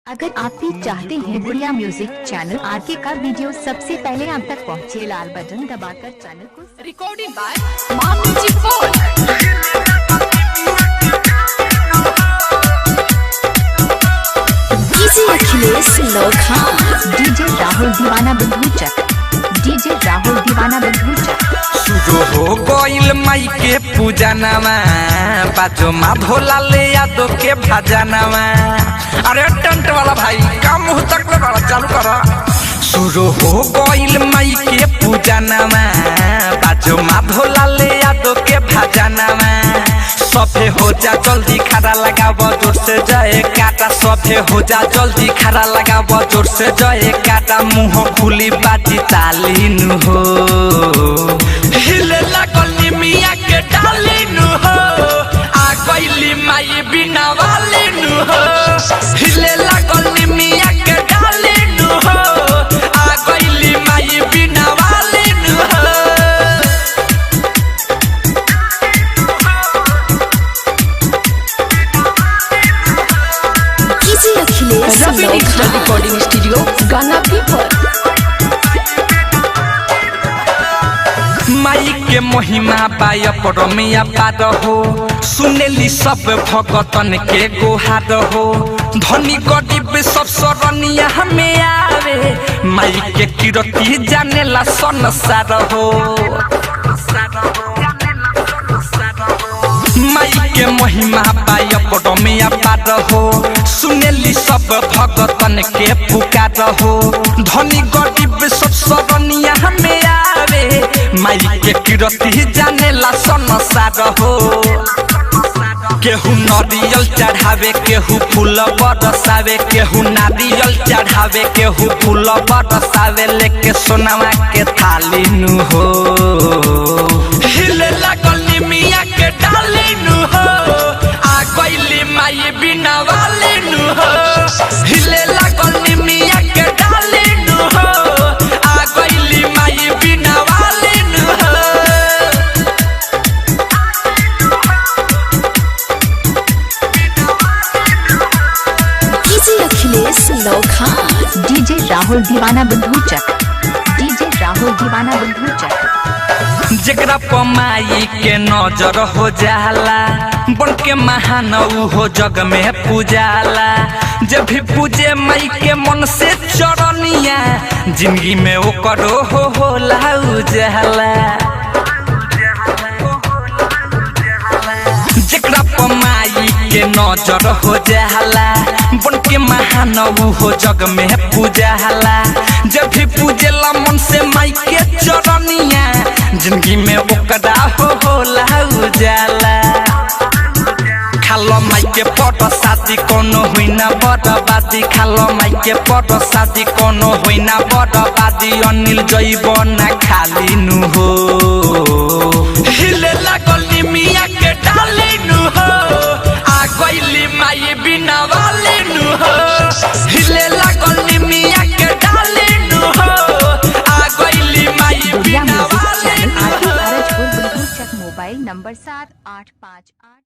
अगर आप भी चाहते हैं गुड़िया म्यूजिक चैनल आरके का वीडियो सबसे पहले आप तक पहुंचे, लाल बटन दबाकर चैनल को recording by Maa music phone. DJ Akhilesh Lokha, DJ Rahul Deewana Bandhuchak, DJ Rahul Deewana बंधुचक। शुरू हो गइल माई के पूजा नामा, बाजो माँ भोला ले यादो के भाजा नामा। अरे टेंट वाला भाई काम मुँह तक ले बड़ा चालू करा। शुरू हो गइल माई के पूजा नामा, बाजो माँ भोला ले यादो के भाजा नामा। सभे हो जा जल्दी खड़ा लगाव जोर से जय काटा, सभे हो जा जल्दी खड़ा लगाव जोर से जय काटा। मुँह खुली बाजी तालीन हो, हिले लागल निमिया के डालीन हो, आ गइली माई बिना वालीन हो। हिले लागल निमिया के डालीन हो, आ गइली माई बिना वालीन हो। डीजे अखिलेश लोखा, रिकॉर्डिंग स्टूडियो गाना पीपर। माई के महिमा पाय परमिया पाद हो, सुनेली सब भगतन के गुहार हो। धनी गरीब सब शरणिया हमें आवे, माई के कीर्ति जानेला संसार हो। माई के महिमा पाय परमिया पाद हो, सुनेली सब भगतन के पुकार हो। धनी गरीब सब शरणिया हमें आवे, माई के कीर्ति जानेला संसार हो। केहू नारियल चढ़ावे, केहू फूल बरसावे, केहू नारियल चढ़ावे, केहू फूल बरसावे, लेके सोनावा के थाली नु हो। हिले लागल निमिया के डाली नु हो, आ गइली माई बिना वाली नु हो। हिले लागल निमिया के डाली नु हो, आ गइली माई बिना वाली नु हो। DJ Akhilesh Lokha, DJ Rahul Deewana Bandhuchak, DJ Rahul Deewana बंधुचक। जेकरा पमाई के नजर हो जाला, बन के महान हो जग में पूजाला। जब भी पूजे माई के मन से चरनिया, जिंदगी में ओकरो होला उजाला। जेकरा पमाई के नजर हो जाला, बन के महान हो जग में पूजाला। जब भी पूजेला मन से माई के चरनिया, जिंदगी में ओकरा होला उजाला। खालो माई के पट शादी कोनो हुई ना बर्बादी, खालो माई के पट शादी कोनो हुई ना बर्बादी। अनिल जइब ना खाली नु हो, हिले लागल निमिया के डाली नु हो, आ गइली माई बिना वाली नु हो। हिले लागल निमिया के डाली नु हो, आ गइली माई गुड़िया बिना म्यूजिक वाली चैनल नु आरके हो। बंधुचक। Mobile number 7858